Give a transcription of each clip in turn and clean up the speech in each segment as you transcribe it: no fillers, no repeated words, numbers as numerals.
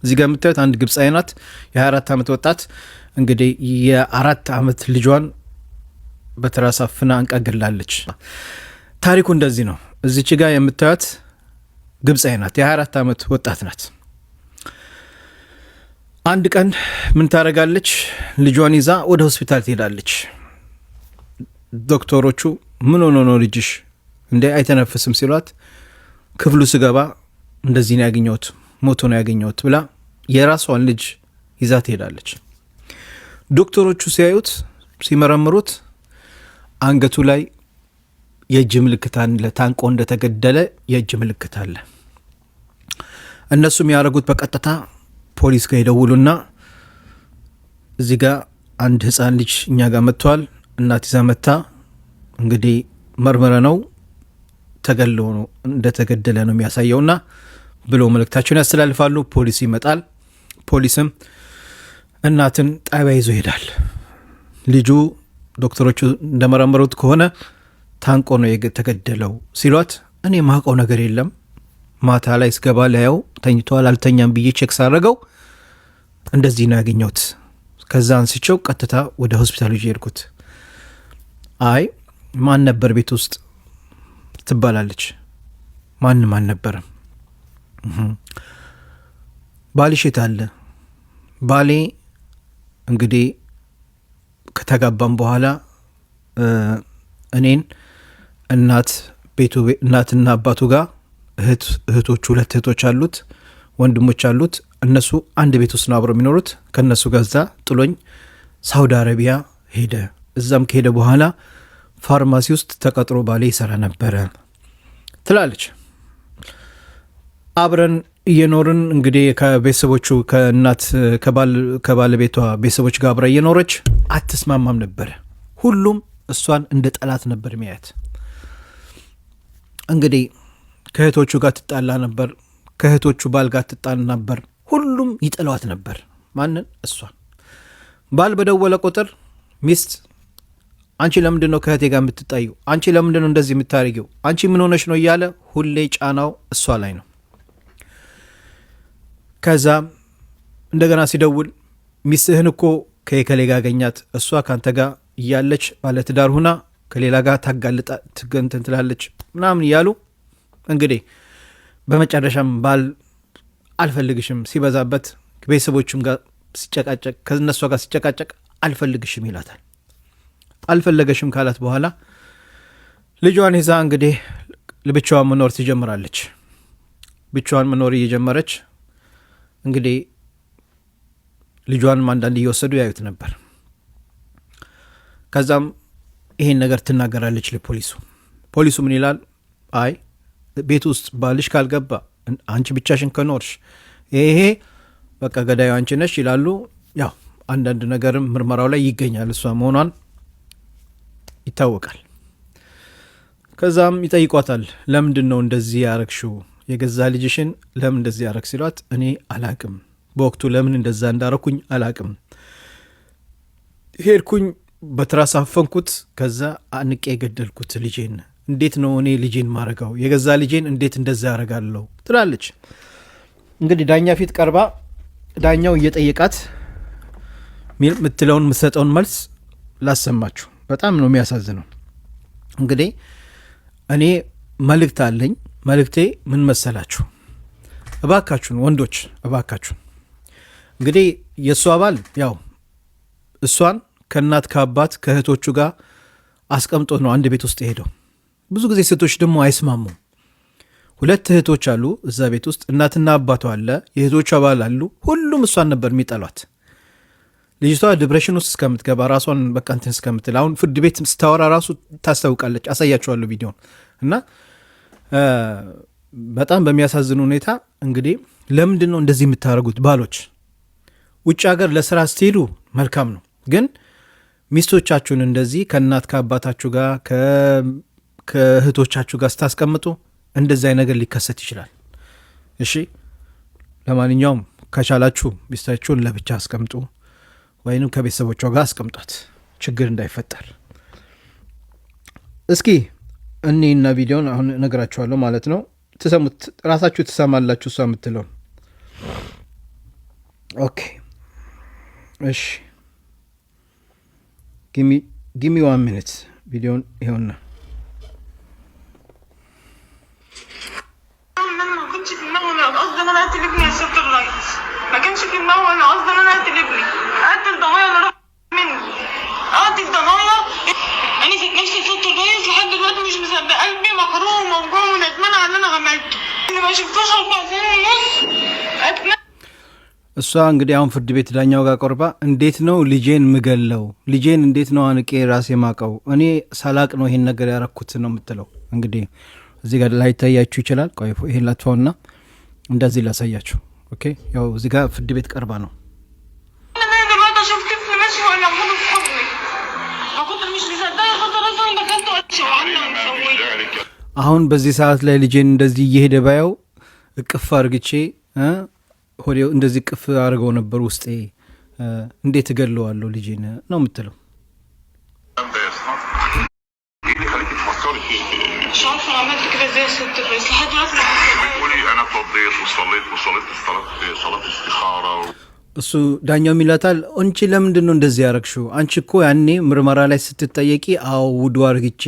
እዚህ ጋር የምታዩት አንድ ግብፃዊ ናት፣ የ24 ዓመት ወጣት እንግዲህ የ4 ዓመት ልጇን በትራስ አፍና አንቃ ገላለች። ታሪኩ እንደዚህ ነው። እዚች ጋር የምታዩት ግብፃዊ ናት፣ የ24 ዓመት ወጣት ናት። አንድ ቀን ምን ታደርጋለች? ልጇን ይዛ ወደ ሆስፒታል ትሄዳለች። ዶክተሮቹ ምን ሆኖ ነው ልጅሽ እንዴ አይተነፍስም ሲሏት፣ ክፍሉ ስገባ እንደዚህ ነው ያገኘሁት፣ ሞቶ ነው ያገኘሁት ብላ የራሷን ልጅ ይዛ ትሄዳለች። ዶክተሮቹ ሲያዩት ሲመረምሩት አንገቱ ላይ የእጅ ምልክት አለ፣ ታንቆ እንደተገደለ የእጅ ምልክት አለ። እነሱም ያደረጉት በቀጥታ ፖሊስ ጋር ይደውሉና እዚህ ጋር አንድ ህፃን ልጅ እኛ ጋር መጥቷል፣ እናት ይዛ መታ እንግዲህ መርምረ ነው ተገሎ ነው እንደተገደለ ነው የሚያሳየውና ብሎ መልእክታቸውን ያስተላልፋሉ። ፖሊስ ይመጣል። ፖሊስም እናትን ጣቢያ ይዞ ይሄዳል። ልጁ ዶክተሮቹ እንደመረመሩት ከሆነ ታንቆ ነው የተገደለው ሲሏት፣ እኔ ማውቀው ነገር የለም ማታ ላይ ስገባ ላየው ተኝቷል፣ አልተኛም ብዬ ቼክ ሳረገው እንደዚህ ነው ያገኘሁት። ከዛ አንስቼው ቀጥታ ወደ ሆስፒታል ይዤ ሄድኩት። አይ ማን ነበር ቤት ውስጥ ትባላለች። ማንም አልነበረም። ባልሽ የት አለ? ባሌ እንግዲህ ከተጋባም በኋላ እኔን እናትና አባቱ ጋር እህቶቹ 2 እህቶች አሉት፣ ወንድሞች አሉት። እነሱ አንድ ቤት ውስጥ ነው አብረው የሚኖሩት። ከነሱ ጋር እዛ ጥሎኝ ሳውዲ አረቢያ ሄደ። እዛም ከሄደ በኋላ ፋርማሲ ውስጥ ተቀጥሮ ባሌ ይሰራ ነበረ ትላለች። አብረን እየኖርን እንግዲህ ከቤተሰቦቹ ከእናት ከባለቤቷ ቤተሰቦች ጋር አብራ እየኖረች አትስማማም ነበረ። ሁሉም እሷን እንደ ጠላት ነበር የሚያያት። እንግዲህ ከእህቶቹ ጋር ትጣላ ነበር፣ ከእህቶቹ ባል ጋር ትጣላ ነበር። ሁሉም ይጠሏት ነበር። ማንን? እሷን። ባል በደወለ ቁጥር ሚስት አንቺ ለምንድን ነው ከእህቴ ጋር የምትጣዩ? አንቺ ለምንድን ነው እንደዚህ የምታደርጊው? አንቺ ምን ሆነሽ ነው እያለ ሁሌ ጫናው እሷ ላይ ነው። ከዛ እንደገና ሲደውል ሚስትህን እኮ ከከሌ ጋር አገኛት፣ እሷ ካንተ ጋር እያለች ባለትዳር ሁና ከሌላ ጋር ታጋልጣ ትገንትን ትላለች ምናምን እያሉ እንግዲህ በመጨረሻም ባል አልፈልግሽም ሲበዛበት ቤተሰቦቹም ጋር ሲጨቃጨቅ ከነሷ ጋር ሲጨቃጨቅ አልፈልግሽም ይላታል። አልፈለገሽም ካላት በኋላ ልጇን ይዛ እንግዲህ ብቻዋን መኖር ትጀምራለች። ብቻዋን መኖር እየጀመረች እንግዲህ ልጇንም አንዳንድ እየወሰዱ ያዩት ነበር። ከዛም ይሄን ነገር ትናገራለች ለፖሊሱ። ፖሊሱ ምን ይላል? አይ ቤት ውስጥ ባልሽ ካልገባ አንቺ ብቻሽን ከኖርሽ ይሄ በቃ ገዳዩ አንቺ ነሽ ይላሉ። ያው አንዳንድ ነገርም ምርመራው ላይ ይገኛል፣ እሷ መሆኗን ይታወቃል። ከዛም ይጠይቋታል። ለምንድን ነው እንደዚህ ያረግሽው? የገዛ ልጅሽን ለምን እንደዚህ ያረግ ሲሏት፣ እኔ አላቅም፣ በወቅቱ ለምን እንደዛ እንዳረኩኝ አላቅም። ሄድኩኝ በትራስ አፈንኩት፣ ከዛ አንቄ የገደልኩት ልጄን። እንዴት ነው እኔ ልጄን ማረጋው? የገዛ ልጄን እንዴት እንደዛ ያረጋለሁ? ትላለች። እንግዲህ ዳኛ ፊት ቀርባ ዳኛው እየጠየቃት የምትለውን የምትሰጠውን መልስ ላሰማችሁ። በጣም ነው የሚያሳዝነው። እንግዲህ እኔ መልእክት አለኝ። መልእክቴ ምን መሰላችሁ? እባካችሁን ወንዶች እባካችሁን፣ እንግዲህ የእሱ አባል ያው እሷን ከእናት ከአባት ከእህቶቹ ጋር አስቀምጦ ነው አንድ ቤት ውስጥ ሄደው። ብዙ ጊዜ ሴቶች ደግሞ አይስማሙም። 2 እህቶች አሉ እዛ ቤት ውስጥ፣ እናትና አባቷ አለ፣ የእህቶቹ አባል አሉ። ሁሉም እሷን ነበር የሚጠሏት። ልጅቷ ዲፕሬሽን ውስጥ እስከምትገባ ራሷን በቃ እንትን እስከምትል አሁን ፍርድ ቤት ስታወራ ራሱ ታስታውቃለች። አሳያችኋለሁ ቪዲዮን እና በጣም በሚያሳዝን ሁኔታ እንግዲህ ለምንድን ነው እንደዚህ የምታደርጉት? ባሎች ውጭ ሀገር ለስራ ስትሄዱ መልካም ነው፣ ግን ሚስቶቻችሁን እንደዚህ ከእናት ከአባታችሁ ጋር ከእህቶቻችሁ ጋር ስታስቀምጡ እንደዚህ አይነት ነገር ሊከሰት ይችላል። እሺ፣ ለማንኛውም ከቻላችሁ ሚስታችሁን ለብቻ አስቀምጡ ወይንም ከቤተሰቦቿ ጋር አስቀምጧት፣ ችግር እንዳይፈጠር። እስኪ እኔና ቪዲዮን አሁን እነግራችኋለሁ ማለት ነው። ትሰሙት ራሳችሁ ትሰማላችሁ እሷ የምትለውን። ኦኬ እሺ ጊሚ 1 ሚኒት ቪዲዮን ይኸውና ما كانش في دماغه انا قصدي ان انا اقتل ابني اقتل ضنايا اللي راح مني اقتل ضنايا انا في نفسي صوت الرئيس لحد دلوقتي مش مصدق قلبي محروق وموجوع وندمان على اللي انا عملته اللي ما شفتوش 4 سنين ونص اتمنى እሷ እንግዲህ አሁን ፍርድ ቤት ዳኛው ጋር ቆርባ እንዴት ነው ልጄን ምገለው ልጄን እንዴት ነው አንቄ ራሴ ማቀው እኔ ሳላቅ ነው ይሄን ነገር ያረኩት ነው የምትለው እንግዲህ እዚህ ጋር ላይ ታያችሁ ይችላል ቆይ ይሄን ላጥፋውና እንደዚህ ላሳያችሁ ኦኬ ያው እዚህ ጋር ፍርድ ቤት ቀርባ ነው انا دلوقتي شفت طفل ماشي ولا موجود في حضني ما كنت مش مصدقه خاطر اصلا دخلت وقتش وعنا وسويت አሁን በዚህ ሰዓት ላይ ልጄን እንደዚህ እየሄደ ባየው እቅፍ አርግቼ ሆዴው እንደዚህ ቅፍ አርገው ነበር ውስጤ እንዴት እገለዋለሁ ልጄን ነው የምትለው مش عارفه عملت كده ازاي يا ست الرئيس لحد دلوقتي بتقولي انا اتوضيت وصليت صلاه استخاره እሱ ዳኛው ሚላታል አንቺ ለምንድን ነው እንደዚህ ያረክሽው አንቺ እኮ ያኔ ምርመራ ላይ ስትጠየቂ አው ውዱ አርግቼ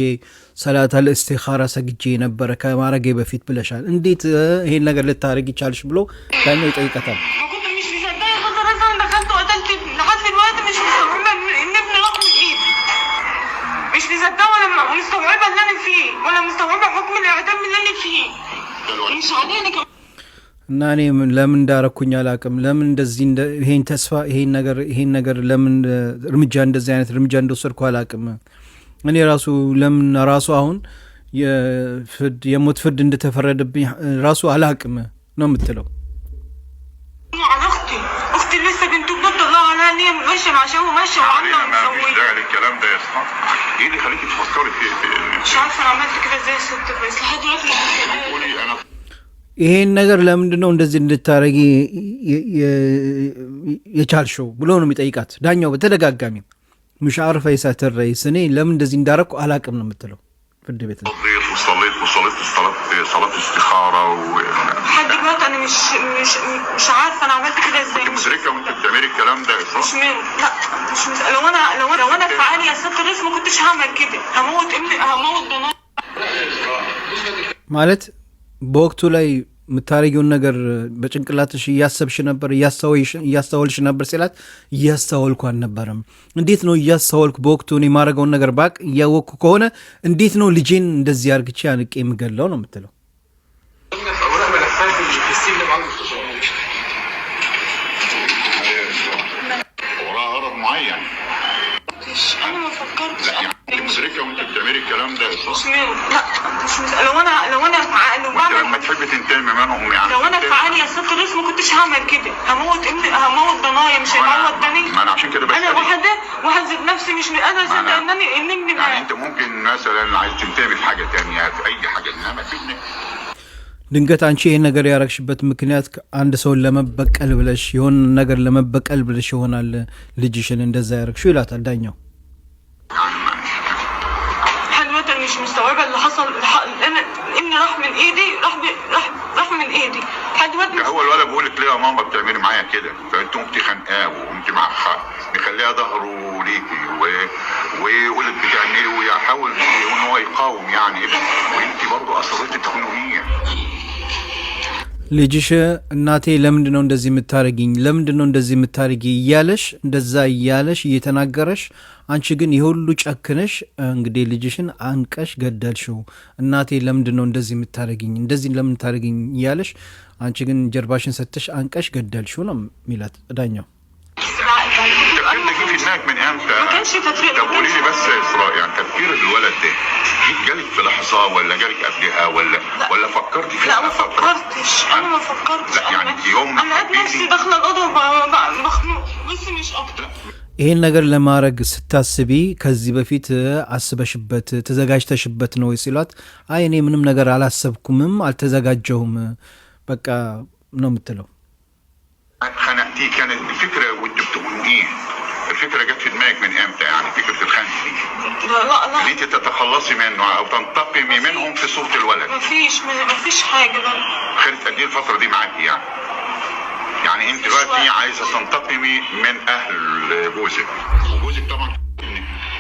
ሰላት አልእስቲኻራ ሰግጄ ነበር ከማረጌ በፊት ብለሻል እንዴት ይሄን ነገር ልታረጊ ቻልሽ ብሎ ዳኛው ይጠይቃታል ما كنت مش مصدقه خاطر اصلا دخلت وقتلت ابني لحد دلوقتي مش مستوعبه ان ابني راح من ايدي مش مصدقه ولا مستوعبه اللي انا فيه ولا مستوعبه حكم الاعدام اللي انا فيه مش علينا እና እኔ ለምን እንዳረኩኝ አላቅም ለምን እንደዚህ ይሄን ተስፋ ይሄን ነገር ለምን እርምጃ እንደዚህ አይነት እርምጃ እንደወሰድኩ አላቅም እኔ ለምን ራሱ አሁን የሞት ፍርድ እንደተፈረደብኝ ራሱ አላቅም ነው የምትለው اختي لسه بنت بجد الله عليها ان هي ماشيه مع شو ماشيه وعامله مفيش داعي للكلام ده يا اسطى ايه اللي يخليكي تفكري في مش عارفه انا عملت كده ازاي يا ست الرئيس لحد دلوقتي مش مصدقه بتقولي انا ይሄን ነገር ለምንድን ነው እንደዚህ እንድታረጊ የቻልሽው ብሎ ነው የሚጠይቃት ዳኛው በተደጋጋሚ مش عارفه يا ساتر رئيس እኔ ለምን እንደዚህ እንዳረኩ አላቅም ነው የምትለው ፍርድ ቤት ነው وصليت صلاه استخاره لحد دلوقتي انا مش عارفه انا عملت كده ازاي مدركه وانت بتعملي الكلام ده يا مش لا مش لو انا في عالي يا ست الرئيس ما كنتش هعمل كده هموت ابني هموت ضنايا ማለት በወቅቱ ላይ ምታረጊውን ነገር በጭንቅላትሽ እያሰብሽ ነበር እያስተዋልሽ ነበር ሲላት እያስተዋልኩ አልነበረም እንዴት ነው እያስተዋልኩ በወቅቱ እኔ ማረጋውን ነገር ባቅ እያወቅኩ ከሆነ እንዴት ነው ልጄን እንደዚህ አርግቼ አንቄ የምገለው ነው የምትለው وراها غرض معين انا ما فكرتش لا يعني مدركه وانت بتعملي الكلام ده يا مش اسطى لا مش لو انا في عقل انت لما تحبي تنتمي منهم يعني لو انا في عقلي يا ست الرئيس ما كنتش هعمل كده هموت ابني هموت ضنايا مش هيموت تاني ما انا عشان كده بس انا وحدة نفسي مش قادره اصدق ان ابني يعني انت ممكن مثلا عايز تنتمي في حاجه ثانيه في اي حاجه انما في ابنك ድንገት አንቺ ይሄን ነገር ያረክሽበት ምክንያት አንድ ሰው ለመበቀል ብለሽ ይሆን ነገር ለመበቀል ብለሽ ይሆናል ልጅሽን እንደዛ ያረክሽው ይላታል ዳኛው حلوة مش مستوعبه اللي حصل انا ابني راح من ايدي راح من ايدي حلوة هو الولد بيقول لك ليه يا ماما بتعملي معايا كده فانت قمت خانقاه وقمت مخليها ظهره ليكي وولد بتعملي ويحاول ان هو يقاوم يعني وانت برضه اصريتي تخنقيه ልጅሽ እናቴ ለምንድነው እንደዚህ የምታረጊኝ ለምንድነው እንደዚህ የምታረጊ እያለሽ እንደዛ እያለሽ እየተናገረሽ አንቺ ግን ይሁሉ ጨክነሽ እንግዲህ ልጅሽን አንቀሽ ገደልሽው እናቴ ለምንድነው እንደዚህ የምታረጊኝ እንደዚህ ለምን ታረጊኝ እያለሽ አንቺ ግን ጀርባሽን ሰጥተሽ አንቀሽ ገደልሽው ነው ሚላት ዳኛው في دماغك من امتى؟ ما كانش تفريق طب قولي لي بس يا اسراء يعني تفكير الولد ده جالك في لحظه ولا جالك قبلها ولا فكرتي فيها؟ لا ما فكرتش انا ما فكرتش لا يعني يوم انا قد نفسي داخله الاوضه مخنوق بس مش اكتر ይሄን ነገር ለማድረግ ስታስቢ ከዚህ በፊት አስበሽበት ተዘጋጅተሽበት ነው ሲሏት አይ እኔ ምንም ነገር አላሰብኩምም አልተዘጋጀሁም በቃ ነው የምትለው خنقتي كانت الفكره وانت بتقولي الفكره جت في دماغك من امتى يعني فكره الخنق دي لا ان انت تتخلصي منه او تنتقمي منهم في صوره الولد ما فيش حاجه بقى خدت قد ايه الفتره دي معاكي يعني انت دلوقتي عايزه تنتقمي من اهل جوزك وجوزك طبعا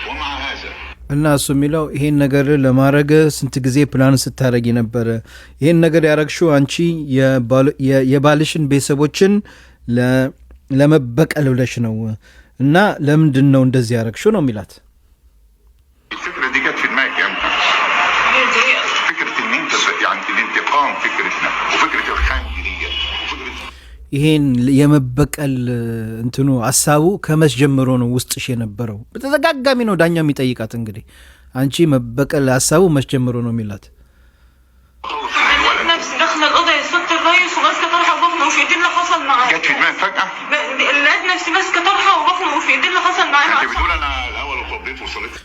ومع هذا እና እሱ የሚለው ይሄን ነገር ለማድረግ ስንት ጊዜ ፕላን ስታደርጊ ነበረ? ይሄን ነገር ያረግሽው አንቺ የባልሽን ቤተሰቦችን ለመበቀል ብለሽ ነው እና ለምንድን ነው እንደዚህ ያረግሽው ነው የሚላት። الفكره دي جت في دماغك امتى؟ فكره ان انت يعني الانتقام فكرتنا وفكره الخنق دي ይሄን የመበቀል እንትኑ ሐሳቡ ከመስ ጀምሮ ነው ውስጥሽ የነበረው? በተደጋጋሚ ነው ዳኛ የሚጠይቃት። እንግዲህ አንቺ መበቀል ሐሳቡ መስ ጀምሮ ነው የሚላት። نفسي داخله الاوضه يا ست الريس وماسكه طرحه وبطنه وفي ايدي اللي حصل معايا. جت في دماغك فجاه؟ لقيت نفسي ماسكه طرحه وبطنه وفي ايدي اللي حصل معايا. انت بتقول انا الاول اتوضيت وصليت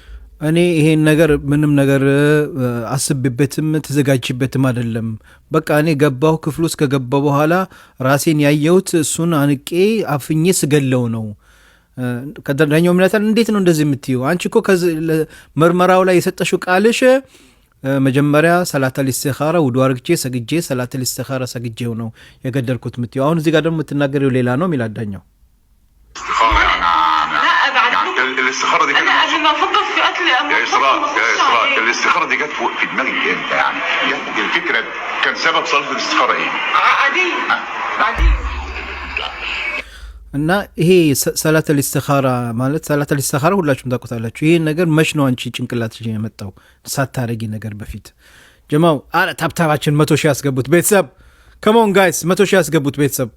እኔ ይሄን ነገር ምንም ነገር አስብበትም ተዘጋጅበትም አይደለም። በቃ እኔ ገባሁ ክፍሉ ውስጥ ከገባሁ በኋላ ራሴን ያየሁት እሱን አንቄ አፍኜ ስገለው ነው። ከዳኛው ምናታል እንዴት ነው እንደዚህ የምትይው? አንቺ እኮ ምርመራው ላይ የሰጠሽው ቃልሽ መጀመሪያ ሰላተል ኢስቲኻራ ውዱ አርግቼ ሰግጄ ሰላተል ኢስቲኻራ ሰግጄው ነው የገደልኩት የምትይው። አሁን እዚህ ጋር ደግሞ የምትናገሪው ሌላ ነው የሚል ዳኛው። الاستخاره دي كانت انا قبل ما افكر في قتل يا اسراء الاستخاره دي جت في دماغك انت يعني الفكره كان سبب صلاه الاستخاره ايه؟ عادي بعدين እና ይሄ ሰላተል ኢስቲኻራ ማለት ሰላተል ኢስቲኻራ ሁላችሁም ታውቁታላችሁ። ይሄ ነገር መች ነው አንቺ ጭንቅላትሽ የመጣው ሳታረጊ ነገር በፊት? ጀማው አረ ታብታባችን 100 ሺህ ያስገቡት ቤተሰብ። ከሞን ጋይስ 100 ሺህ ያስገቡት ቤተሰብ።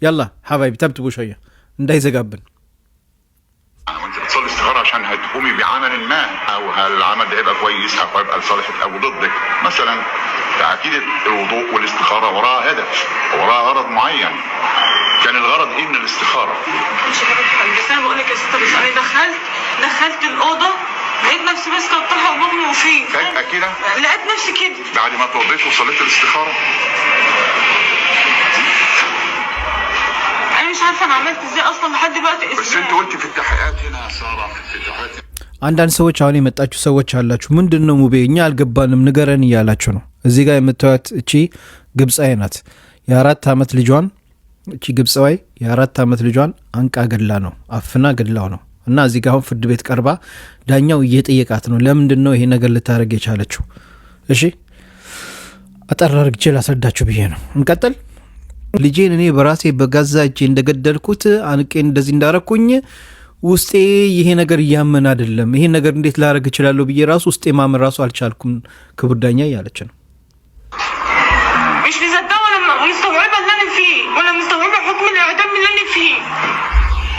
ያላ ሐባይቢ ተብትቡ ሸያ እንዳይዘጋብን። وانت بتصلي استخاره عشان هتقومي بعمل ما او العمل ده هيبقى كويس هيبقى لصالحك او ضدك مثلا. اكيد الوضوء والاستخاره وراها هدف وراها غرض معين. كان الغرض ايه من الاستخاره؟ مش عارفه بس انا بقول لك يا ست بس انا دخلت الاوضه لقيت نفسي ماسكه الطرحه وبطني وفيه فجاه كده لقيت نفسي كده بعد ما اتوضيت وصليت الاستخاره. انا مش عارفه انا عملت ازاي اصلا لحد دلوقتي. بس انت قلت في التحقيقات هنا يا ساره في التحقيقات አንዳንድ ሰዎች አሁን የመጣችሁ ሰዎች አላችሁ። ምንድነው ሙቤ እኛ አልገባንም ንገረን እያላችሁ ነው። እዚህ ጋር የምታዩት እቺ ግብጻዊ ናት። የ4 ዓመት ልጇን እቺ ግብጻዊ የ4 ዓመት ልጇን አንቃ ገላ ነው አፍና ገላው ነው። እና እዚህ ጋር አሁን ፍርድ ቤት ቀርባ ዳኛው እየጠየቃት ነው ለምንድነው ይሄ ነገር ልታረግ የቻለችው? እሺ አጠራርግቼ ላስረዳችሁ ብዬ ነው። እንቀጥል። ልጄን እኔ በራሴ በጋዛ እጄ እንደገደልኩት አንቄ እንደዚህ እንዳረኩኝ ውስጤ ይሄ ነገር እያመን አይደለም። ይሄ ነገር እንዴት ላረግ እችላለሁ ብዬ ራሱ ውስጤ ማመን ራሱ አልቻልኩም ክቡር ዳኛ እያለች ነው። مش مصدقه ولا مستوعبه اللي انا فيه ولا مستوعبه حكم الاعدام اللي انا فيه.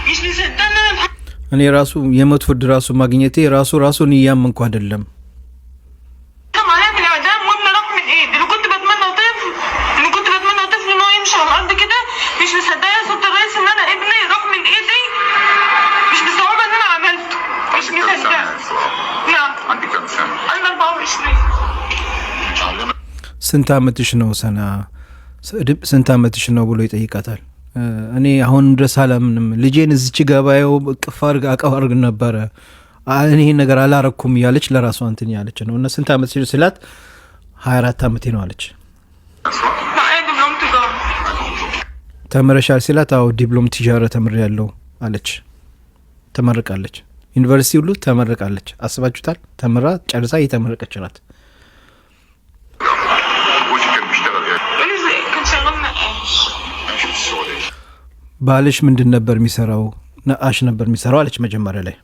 مش مصدقه ان انا እኔ ራሱ የሞት ፍርድ ራሱ ማግኘቴ ራሱን እያመንኩ አይደለም። عليها بالاعدام وابني راح من ايدي اللي كنت بتمنى طفل ان هو يمشي على الارض كده. مش مصدقه يا ست الرئيس ان انا ابني راح من ايدي. مش مستوعبه ان انا عملته. مش مصدقه. نعم عندي كام سنه؟ انا 24. ስንት ዓመትሽ ነው ሰና? ስንት ዓመትሽ ነው ብሎ ይጠይቃታል። እኔ አሁን ድረስ አላምንም። ልጄን እዚች ገባየው ቅፋርግ አቀፋርግ ነበረ እኔ ይሄን ነገር አላረኩም ያለች ለራሷ እንትን ያለች ነው። እና ስንት ዓመትሽ ስላት 24 ዓመቴ ነው አለች። ተመረሻል ሲላት አዎ ዲፕሎም ቲጃራ ተምሬያለሁ አለች። ተመርቃለች። ዩኒቨርሲቲ ሁሉ ተመርቃለች። አስባችሁታል? ተምራ ጨርሳ እየተመረቀች ናት። ባልሽ ምንድን ነበር የሚሰራው? ነአሽ ነበር የሚሰራው አለች መጀመሪያ ላይ።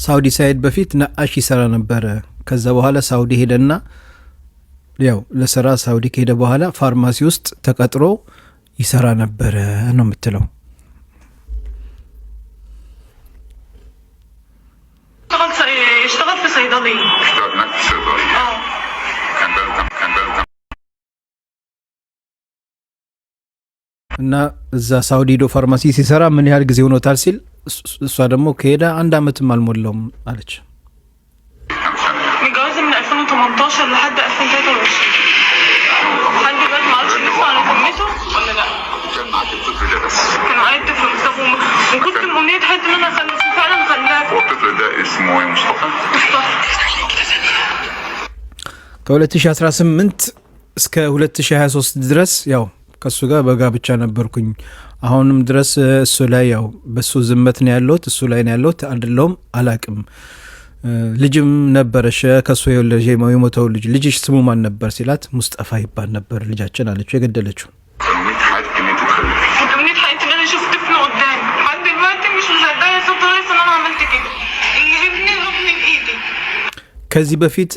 ሳውዲ ሳይድ በፊት ነአሽ ይሰራ ነበረ። ከዛ በኋላ ሳውዲ ሄደና ያው ለስራ ሳውዲ ከሄደ በኋላ ፋርማሲ ውስጥ ተቀጥሮ ይሰራ ነበረ ነው የምትለው። اشتغل في صيدليه. اشتغل هناك في صيدليه. كان بقى እና እዛ ሳውዲ ዶ ፋርማሲ ሲሰራ ምን ያህል ጊዜ ሆኖታል ሲል እሷ ደግሞ ከሄደ 1 ዓመትም አልሞላውም አለች። متجوز من 2018 لحد 2023 لحد دلوقتي ما عرفش لسه على كميته ولا لا. كان معاك الطفل ده بس. كان معايا الطفل مصطفى وكنت امنيه حياتي ان انا اخلف فعلا خلفت. والطفل ده اسمه ايه؟ مصطفى. ከ2018 እስከ 2023 ድረስ ያው ከሱ ጋር በጋብቻ ነበርኩኝ። አሁንም ድረስ እሱ ላይ ያው በሱ ዝመት ነው ያለሁት፣ እሱ ላይ ነው ያለሁት። አይደለም አላቅም። ልጅም ነበረሽ ከሱ የሞተው ልጅሽ ስሙ ማን ነበር ሲላት ሙስጠፋ ይባል ነበር ልጃችን አለችው የገደለችው። ከዚህ በፊት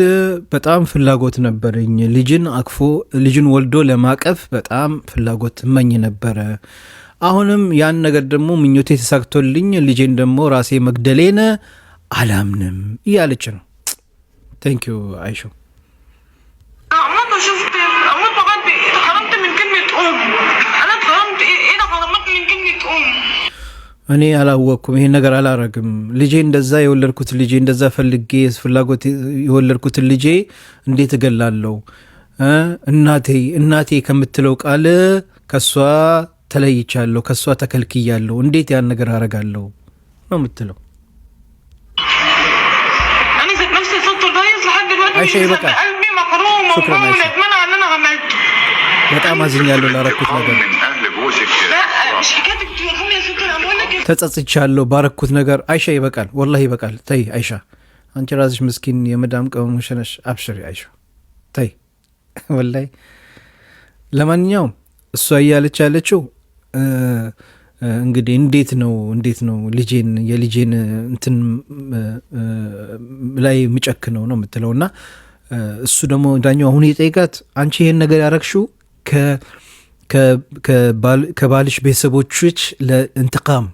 በጣም ፍላጎት ነበረኝ ልጅን አቅፎ ልጅን ወልዶ ለማቀፍ በጣም ፍላጎት መኝ ነበረ። አሁንም ያን ነገር ደግሞ ምኞቴ ተሳክቶልኝ ልጄን ደግሞ ራሴ መግደሌን አላምንም እያለች ነው። ታንክ ዩ አይሾ። እኔ አላወቅኩም፣ ይሄን ነገር አላረግም። ልጄ እንደዛ የወለድኩት ልጄ እንደዛ ፈልጌ ፍላጎት የወለድኩት ልጄ እንዴት እገላለሁ? እናቴ ከምትለው ቃል ከሷ ተለይቻለሁ፣ ከሷ ተከልክያለሁ፣ እንዴት ያን ነገር አረጋለሁ ነው የምትለው። አይሻ ይበቃል። ሹክራን አይሻ፣ በጣም አዝኛለሁ ላረኩት ነገር፣ ተጸጽቻለሁ ባረኩት ነገር። አይሻ ይበቃል፣ ወላሂ ይበቃል። ተይ አይሻ፣ አንቺ ራስሽ ምስኪን የመዳም ቀመሞሽ ነሽ። አብሽሪ አይሻ ተይ ወላሂ። ለማንኛውም እሷ እያለች ያለችው እንግዲህ እንዴት ነው የልጄን እንትን ላይ ምጨክ ነው የምትለውና እሱ ደግሞ ዳኛው አሁን የጠይቃት አንቺ ይሄን ነገር ያረግሽው ከባልሽ ቤተሰቦች ለእንትቃም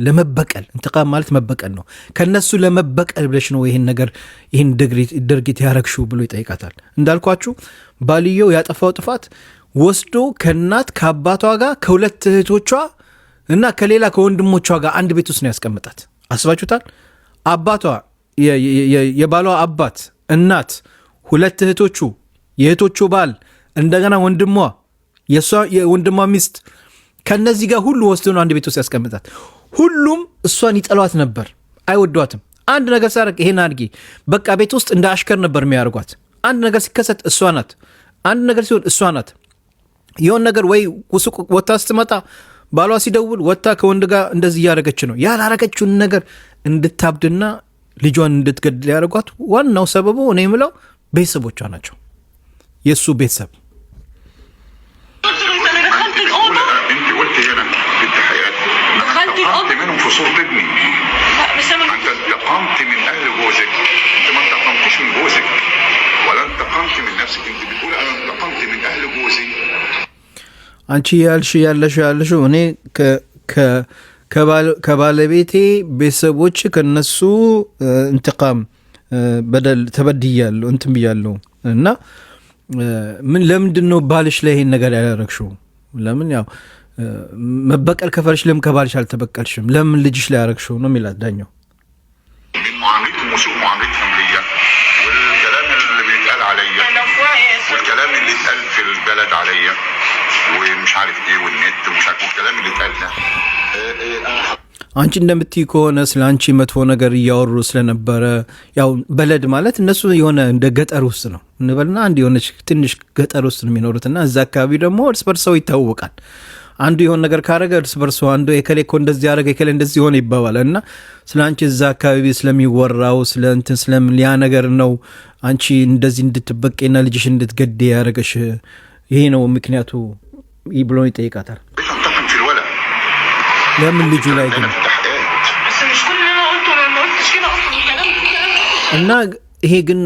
ለመበቀል፣ እንትቃም ማለት መበቀል ነው፣ ከነሱ ለመበቀል ብለሽ ነው ይሄን ድርጊት ያረግሽው ብሎ ይጠይቃታል። እንዳልኳችሁ ባልየው ያጠፋው ጥፋት ወስዶ ከእናት ከአባቷ ጋር ከሁለት እህቶቿ እና ከሌላ ከወንድሞቿ ጋር አንድ ቤት ውስጥ ነው ያስቀምጣት። አስባችሁታል? አባቷ የባሏ አባት፣ እናት፣ ሁለት እህቶቹ፣ የእህቶቹ ባል፣ እንደገና ወንድሟ፣ የወንድሟ ሚስት፣ ከነዚህ ጋር ሁሉ ወስዶ ነው አንድ ቤት ውስጥ ያስቀምጣት። ሁሉም እሷን ይጠሏት ነበር፣ አይወዷትም። አንድ ነገር ሳረግ ይሄን አድርጊ በቃ ቤት ውስጥ እንደ አሽከር ነበር የሚያደርጓት። አንድ ነገር ሲከሰት እሷ ናት፣ አንድ ነገር ሲሆን እሷ ናት። የሆን ነገር ወይ ሱቅ ወታ ስትመጣ ባሏ ሲደውል ወታ ከወንድ ጋር እንደዚህ እያደረገች ነው። ያላረገችውን ነገር እንድታብድና ልጇን እንድትገድል ያደርጓት ዋናው ሰበቡ እኔ የምለው ቤተሰቦቿ ናቸው። የእሱ ቤተሰብ አንቺ ያለሽው እኔ ከባለቤቴ ቤተሰቦች ከነሱ እንትቃም በደል ተበድያለሁ እንትን ብያለሁ እና ለምንድን ነው ባልሽ ላይ ይሄን ነገር ያደረግሽው? ለምን ያው መበቀል ከፈለሽ ለምን ከባልሽ አልተበቀልሽም? ለምን ልጅሽ ላይ ያደረግሽው ነው የሚላት ዳኛው። والكلام اللي اتقال في البلد عليا ومش عارف ايه والنت ومش عارف الكلام اللي اتقال ده አንቺ እንደምትይ ከሆነ ስለ አንቺ መጥፎ ነገር እያወሩ ስለነበረ ያው በለድ ማለት እነሱ የሆነ እንደ ገጠር ውስጥ ነው እንበልና አንድ የሆነች ትንሽ ገጠር ውስጥ ነው የሚኖሩትና እዛ አካባቢ ደግሞ እርስ በርሰው ይታወቃል። አንዱ የሆነ ነገር ካረገ እርስ በርሱ አንዱ የከሌ እኮ እንደዚህ ያረገ የከሌ እንደዚህ ሆነ ይባባላል። እና ስለ አንቺ እዛ አካባቢ ስለሚወራው ስለ እንትን ስለምን ያ ነገር ነው አንቺ እንደዚህ እንድትበቀይና ልጅሽ እንድትገድ ያረገሽ ይሄ ነው ምክንያቱ ብሎ ይጠይቃታል። ለምን ልጁ ላይ ግን እና ይሄ ግን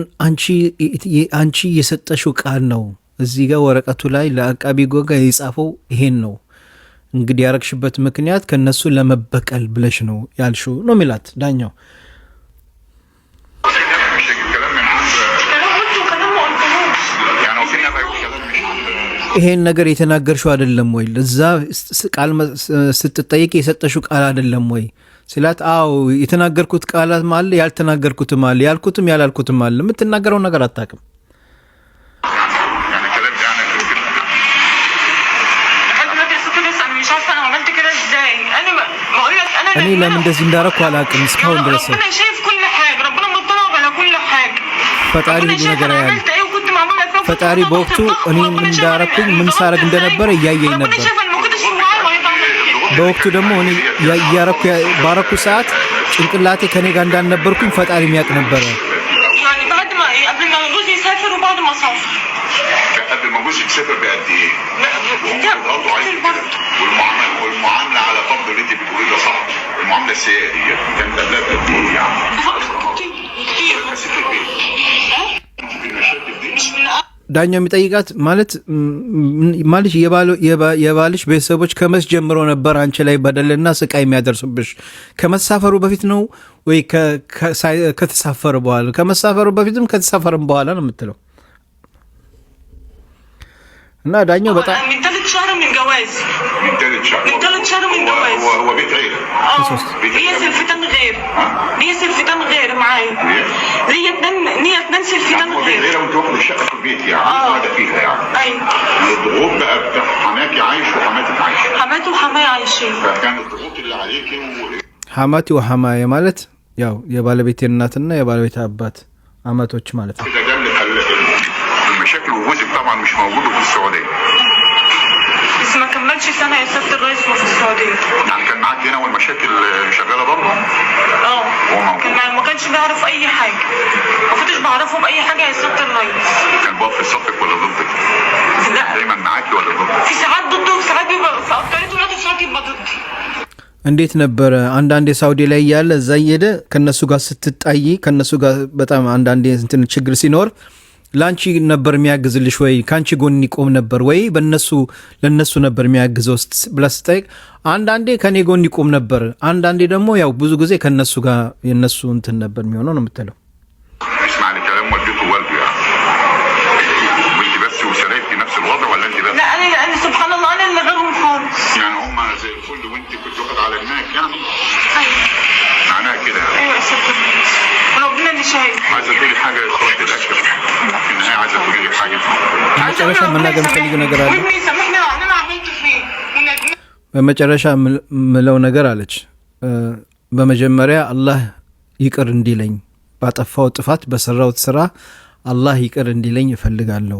አንቺ የሰጠሽው ቃል ነው። እዚህ ጋር ወረቀቱ ላይ ለአቃቢ ጎጋ የጻፈው ይሄን ነው። እንግዲህ ያረግሽበት ምክንያት ከነሱ ለመበቀል ብለሽ ነው ያልሽው ነው የሚላት ዳኛው። ይሄን ነገር የተናገርሽው አይደለም ወይ? እዛ ቃል ስትጠይቅ የሰጠሽው ቃል አይደለም ወይ ስላት፣ አዎ የተናገርኩት ቃላት ማለት ያልተናገርኩትም አለ፣ ያልኩትም ያላልኩትም አለ። የምትናገረው ነገር አታውቅም። እኔ ለምን እንደዚህ እንዳረኩ አላውቅም እስካሁን ድረስ። ፈጣሪ ሁሉ ነገር ያያል። ፈጣሪ በወቅቱ እኔ ምን እንዳረኩኝ ምን ሳረግ እንደነበረ እያየኝ ነበር። በወቅቱ ደግሞ እኔ ያረኩ ባረኩ ሰዓት ጭንቅላቴ ከኔ ጋር እንዳልነበርኩኝ ፈጣሪ የሚያውቅ ነበረ። يعني بعد ما قبل ما جوزي يسافر وبعد ما سافر قبل ما جوزك سافر بقد ايه؟ لا برضه عايز كده والمعامله على فرض اللي انت بتقولي ده صح، المعامله السيئه دي كانت قبلها بقد ايه يعني؟ كتير حسيت بايه؟ المشاكل دي مش من ዳኛው የሚጠይቃት ማለት የባልሽ ቤተሰቦች ከመች ጀምሮ ነበር አንቺ ላይ በደልና ስቃይ የሚያደርሱብሽ? ከመሳፈሩ በፊት ነው ወይ ከተሳፈረ በኋላ? ከመሳፈሩ በፊትም ከተሳፈረም በኋላ ነው የምትለው። እና ዳኛው በጣም من 3 شهر من جواز من 3 شهر من 3 شهر من جواز هو بيت عيله هي سلفتان غير هي سلفتان غير معايا هي اتنين سلفتان هو بيت غير عيله وانت واخده الشقه في البيت يعني قاعده فيها يعني ايوه الضغوط بقى بتاع حماكي عايش وحماتك عايشه حماتي وحمايا عايشين فكان الضغوط اللي عليكي ሐማቲ ወሐማየ ማለት ያው የባለቤቴ እናትና የባለቤቴ አባት አማቶች ማለት ነው። ده اللي خلى المشاكل وجوزك طبعا مش موجود في السعوديه بس ما كملش سنه يا سياده الرئيس في السعوديه يعني كان معاك هنا والمشاكل شغاله بره هو موجود كان ما كانش بيعرف اي حاجه ما كنتش بعرفه باي حاجه يا سياده الرئيس كان بقى في صفك ولا ضدك لا دايما معاكي ولا ضدك في ساعات ضده وساعات بيبقى في اكتريته الوقت ساعات يبقى ضدي እንዴት ነበረ? አንዳንዴ ሳውዲ ላይ ያለ እዛ እየሄደ ከነሱ ጋር ስትጣይ ከነሱ ጋር በጣም አንዳንዴ እንትን ችግር ሲኖር ላንቺ ነበር የሚያግዝልሽ ወይ ካንቺ ጎን ይቆም ነበር ወይ በእነሱ ለነሱ ነበር የሚያግዘው ብላ ስትጠይቅ አንዳንዴ ከኔ ጎን ይቆም ነበር፣ አንዳንዴ ደግሞ ያው ብዙ ጊዜ ከነሱ ጋር የነሱ እንትን ነበር የሚሆነው ነው የምትለው። اسمع لكلام والدته ووالده يعني وانت بس وسلاكي نفس الوضع ولا انت بس؟ لا انا سبحان الله انا اللي غيرهم خالص يعني هم زي الفل وانت كنت واخد على دماغك يعني ايوه معناها كده يعني ايوه يا سياده الرئيس ربنا اللي شايف عايزه تقولي حاجه يا اخوات الاكل في النهايه عايزه تقولي لي حاجه በመጨረሻ መናገር የምፈልገው ነገር አለ። وابني سامحني على انا عملت فيه وندمان በመጨረሻ ምለው ነገር አለች። በመጀመሪያ አላህ ይቅር እንዲለኝ ባጠፋው ጥፋት በሰራው ስራ አላህ ይቅር እንዲለኝ እፈልጋለሁ።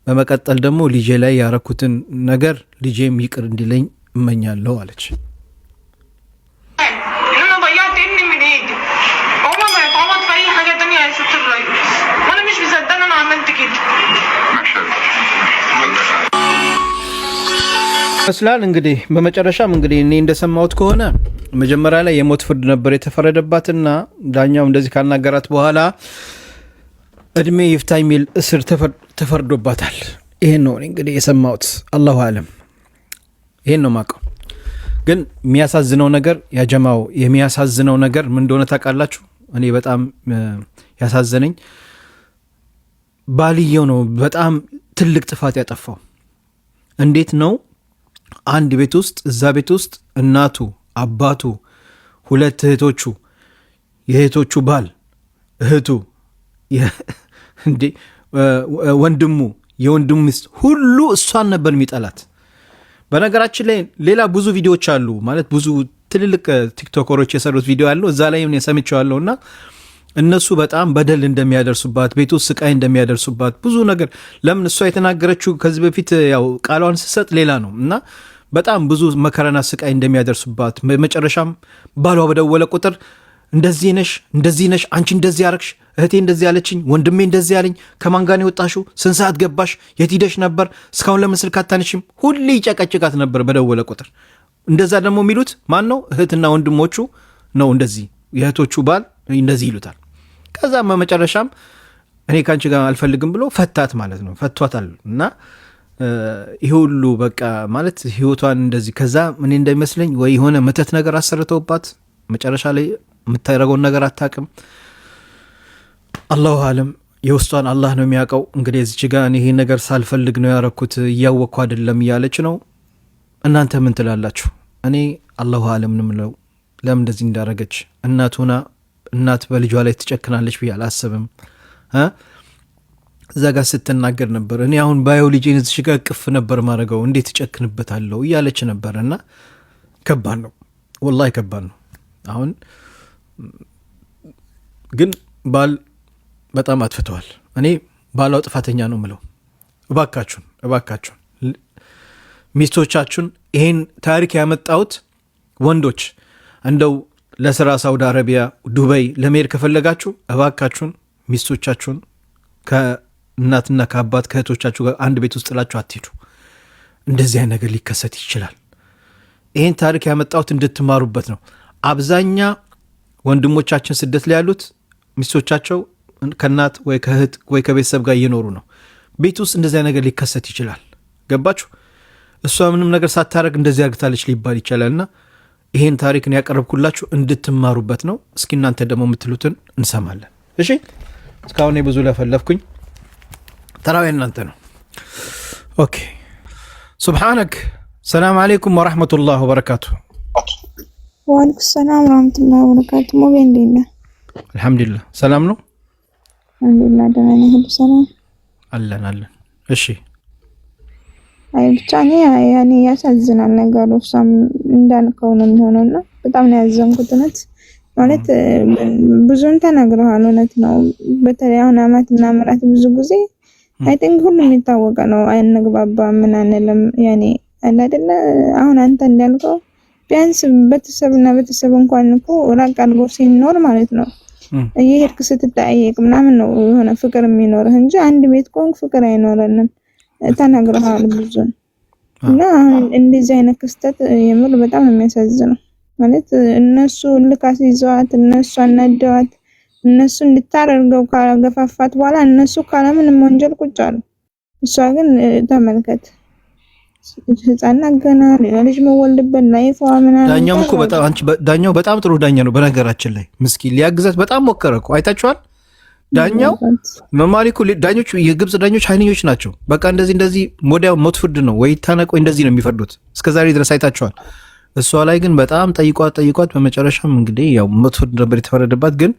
በመቀጠል ደግሞ ልጄ ላይ ያረኩትን ነገር ልጄም ይቅር እንዲለኝ እመኛለሁ አለች። ان انا ضيعت ابني من ايدي هو ما يتعوض في اي حاجه تانية يا ست الرئيس وانا مش مصدقه انا عملت كده ماشي መስላል እንግዲህ በመጨረሻም እንግዲህ እኔ እንደሰማሁት ከሆነ መጀመሪያ ላይ የሞት ፍርድ ነበር የተፈረደባትና ዳኛው እንደዚህ ካልናገራት በኋላ እድሜ ይፍታ የሚል እስር ተፈርዶባታል። ይሄን ነው እንግዲህ የሰማሁት። አላሁ አለም ይሄን ነው ማቀው። ግን የሚያሳዝነው ነገር ያጀማው የሚያሳዝነው ነገር ምን እንደሆነ ታውቃላችሁ? እኔ በጣም ያሳዘነኝ ባልየው ነው በጣም ትልቅ ጥፋት ያጠፋው። እንዴት ነው አንድ ቤት ውስጥ እዛ ቤት ውስጥ እናቱ አባቱ ሁለት እህቶቹ የእህቶቹ ባል እህቱ እንዴ ወንድሙ የወንድሙ ሚስት ሁሉ እሷን ነበር የሚጠላት። በነገራችን ላይ ሌላ ብዙ ቪዲዮዎች አሉ ማለት ብዙ ትልልቅ ቲክቶከሮች የሰሩት ቪዲዮ አሉ። እዛ ላይ ምን ሰምቻለሁና እነሱ በጣም በደል እንደሚያደርሱባት ቤት ውስጥ ስቃይ እንደሚያደርሱባት ብዙ ነገር ለምን እሷ የተናገረችው ከዚህ በፊት ያው ቃሏን ስትሰጥ ሌላ ነው እና በጣም ብዙ መከራና ስቃይ እንደሚያደርሱባት መጨረሻም ባሏ በደወለ ቁጥር እንደዚህ ነሽ አንቺ እንደዚህ ያረክሽ እህቴ እንደዚህ ያለችኝ ወንድሜ እንደዚህ ያለኝ ከማን ጋር ነው የወጣሽው ስንት ሰዓት ገባሽ የት ሄደሽ ነበር እስካሁን ለምን ስልክ አታነሺም ሁሌ ይጨቀጭቃት ነበር በደወለ ቁጥር። እንደዛ ደግሞ የሚሉት ማን ነው? እህትና ወንድሞቹ ነው እንደዚህ የእህቶቹ ባል እንደዚህ ይሉታል። ከዛ በመጨረሻም እኔ ካንቺ ጋር አልፈልግም ብሎ ፈታት ማለት ነው ፈቷታል። እና ይሄ ሁሉ በቃ ማለት ህይወቷን እንደዚህ ከዛ እኔ እንደሚመስለኝ ወይ የሆነ መተት ነገር አሰርተውባት መጨረሻ ላይ የምታደርገውን ነገር አታውቅም። አላሁ አለም የውስጧን አላህ ነው የሚያውቀው። እንግዲህ እዚች ጋር እኔ ይሄ ነገር ሳልፈልግ ነው ያረኩት እያወቅኩ አይደለም እያለች ነው። እናንተ ምን ትላላችሁ? እኔ አላሁ አለም ነው የምለው ለምን እንደዚህ እንዳረገች። እናት በልጇ ላይ ትጨክናለች ብዬ አላስብም። እዛ ጋር ስትናገር ነበር እኔ አሁን ባየው ልጄን እዚች ጋር ቅፍ ነበር ማድረገው እንዴት ትጨክንበታለሁ እያለች ነበር። እና ከባድ ነው ወላሂ ከባድ ነው። አሁን ግን ባል በጣም አጥፍተዋል። እኔ ባሏ ጥፋተኛ ነው ምለው እባካችሁን ሚስቶቻችሁን ይሄን ታሪክ ያመጣውት ወንዶች እንደው ለስራ ሳውዲ አረቢያ ዱባይ ለመሄድ ከፈለጋችሁ እባካችሁን ሚስቶቻችሁን ከእናትና ከአባት ከእህቶቻችሁ ጋር አንድ ቤት ውስጥ ጥላችሁ አትሄዱ። እንደዚህ አይነት ነገር ሊከሰት ይችላል። ይሄን ታሪክ ያመጣውት እንድትማሩበት ነው። አብዛኛ ወንድሞቻችን ስደት ላይ ያሉት ሚስቶቻቸው ከእናት ወይ ከእህት ወይ ከቤተሰብ ጋር እየኖሩ ነው። ቤት ውስጥ እንደዚህ ነገር ሊከሰት ይችላል። ገባችሁ? እሷ ምንም ነገር ሳታረግ እንደዚህ አርግታለች ሊባል ይችላልና ይሄን ታሪክን ያቀረብኩላችሁ እንድትማሩበት ነው። እስኪ እናንተ ደግሞ የምትሉትን እንሰማለን። እሺ፣ እስካሁን ብዙ ለፈለፍኩኝ። ተራዊ እናንተ ነው። ኦኬ። ሱብሓነክ ሰላም አለይኩም ወራህመቱላሂ ወበረካቱ። ወአለይኩም ሰላም ወራህመቱላሂ ወበረካቱ። ሞቤ እንዴት ነህ? አልሐምዱሊላህ ሰላም ነው። አልሐምዱሊላህ ደህና ነኝ። ሁሉ ሰላም አለን። እሺ፣ አይ ብቻ ያኔ ያሳዝናል ነገሩ። እሷም እንዳልከው ነው የሚሆነውና በጣም ነው ያዘንኩት። እውነት ማለት ብዙን ተነግረዋል። እውነት ነው። በተለይ አሁን አማትና ምራት ብዙ ጊዜ አይ ቲንክ ሁሉም የሚታወቀ ነው። አይነግባባ ምን አንልም። ያኔ አይደለ አሁን አንተ እንዳልከው ቢያንስ ቤተሰብና ቤተሰብ እንኳን እኮ ራቅ አድርጎ ሲኖር ማለት ነው እየሄድክ ስትጠያየቅ ምናምን ነው የሆነ ፍቅር የሚኖርህ እንጂ አንድ ቤት ቆንክ ፍቅር አይኖረንም። ተነግረዋል ብዙ እና እንደዚህ አይነት ክስተት የምር በጣም ነው የሚያሳዝነው። ማለት እነሱ ልካስ ይዘዋት እነሱ አናደዋት እነሱ እንድታረርገው ካገፋፋት በኋላ እነሱ ካለምንም ወንጀል ቁጭ አሉ። እሷ ግን ተመልከት ህፃና ገና ልጅ መወልድበት ላይፏ ምናምን። ዳኛውም እኮ በጣም ዳኛው በጣም ጥሩ ዳኛ ነው። በነገራችን ላይ ምስኪን ሊያግዛት በጣም ሞከረ እኮ አይታችኋል። ዳኛው ኖርማሊ እኮ ዳኞች የግብጽ ዳኞች ኃይለኞች ናቸው። በቃ እንደዚህ ወዲያው ሞት ፍርድ ነው ወይ ታነቅ ወይ እንደዚህ ነው የሚፈርዱት እስከዛሬ ድረስ አይታችኋል። እሷ ላይ ግን በጣም ጠይቋት በመጨረሻም እንግዲህ ያው ሞት ፍርድ ነበር የተፈረደባት። ግን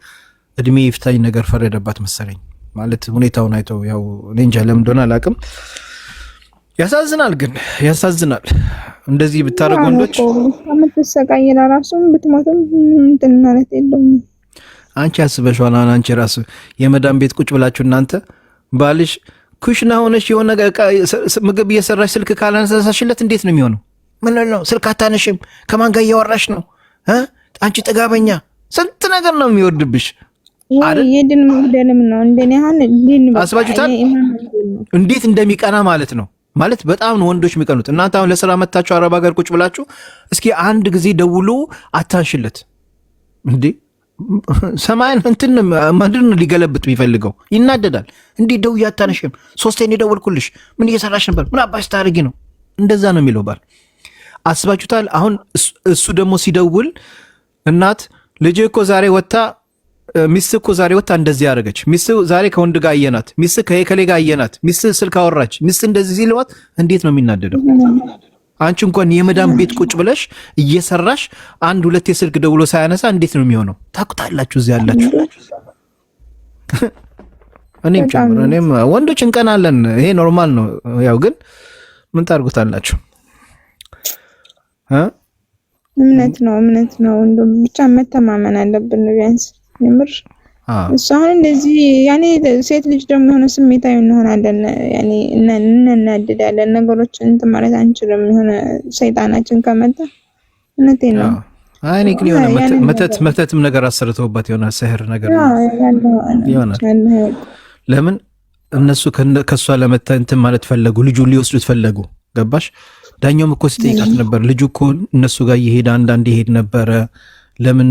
እድሜ ይፍታኝ ነገር ፈረደባት መሰለኝ። ማለት ሁኔታውን አይተው ያው እኔ እንጃ ለምን እንደሆነ አላውቅም። ያሳዝናል፣ ግን ያሳዝናል። እንደዚህ ብታረጉ ወንዶች አመተሰቃይ ለራሱም ብትሞትም እንትን ማለት የለም። አንቺ አስበሽዋል። አንቺ ራስ የመዳም ቤት ቁጭ ብላችሁ እናንተ ባልሽ ኩሽና ሆነሽ የሆነ ምግብ እየሰራሽ ስልክ ካላነሳሳሽለት እንዴት ነው የሚሆነው? ምን ነው ስልክ አታነሽም? ከማን ጋር እያወራሽ ነው? አንቺ ጥጋበኛ፣ ስንት ነገር ነው የሚወርድብሽ አይደል? የድን መግደልም ነው እንደኔ አሁን ዲን አስባችሁታል? እንዴት እንደሚቀና ማለት ነው። ማለት በጣም ነው ወንዶች የሚቀኑት። እናንተ አሁን ለስራ መታችሁ አረብ ሀገር ቁጭ ብላችሁ እስኪ አንድ ጊዜ ደውሎ አታንሽለት እንዴ? ሰማይን እንትን ምንድን ነው ሊገለብጥ የሚፈልገው? ይናደዳል። እንዴ ደውዬ አታነሽም? ሶስቴ ደወልኩልሽ፣ ምን እየሰራሽ ነበር? ምን አባሽ ታደርጊ ነው? እንደዛ ነው የሚለው ባል። አስባችሁታል? አሁን እሱ ደግሞ ሲደውል እናት ልጅ እኮ ዛሬ ወጣ፣ ሚስት እኮ ዛሬ ወጣ እንደዚህ ያደረገች፣ ሚስት ዛሬ ከወንድ ጋር አየናት፣ ሚስት ከከሌ ጋር አየናት፣ ሚስት ስልክ አወራች፣ ሚስት እንደዚህ ሲልዋት እንዴት ነው የሚናደደው? አንቺ እንኳን የመዳም ቤት ቁጭ ብለሽ እየሰራሽ አንድ ሁለት የስልክ ደውሎ ሳያነሳ እንዴት ነው የሚሆነው? ታውቁታላችሁ እዚህ ያላችሁ። እኔም ጨምሮ እኔም ወንዶች እንቀናለን። ይሄ ኖርማል ነው። ያው ግን ምን ታርጉታላችሁ? እምነት ነው። እንደው ብቻ መተማመን አለብን ቢያንስ የምር እሱ አሁን እንደዚህ ያኔ ሴት ልጅ ደግሞ የሆነ ስሜታዊ እንሆናለን። ያኔ እናናድዳለን። ነገሮችን እንትን ማለት አንችልም። የሆነ ሰይጣናችን ከመጣ እውነቴን ነው። እኔ ግን የሆነ መተትም ነገር አሰርተውባት የሆነ ሰህር ነገር ይሆናል። ለምን እነሱ ከእሷ ለመታ እንትን ማለት ፈለጉ፣ ልጁን ሊወስዱት ፈለጉ። ገባሽ? ዳኛውም እኮ ሲጠይቃት ነበር። ልጁ እኮ እነሱ ጋር እየሄደ አንዳንድ ይሄድ ነበረ። ለምን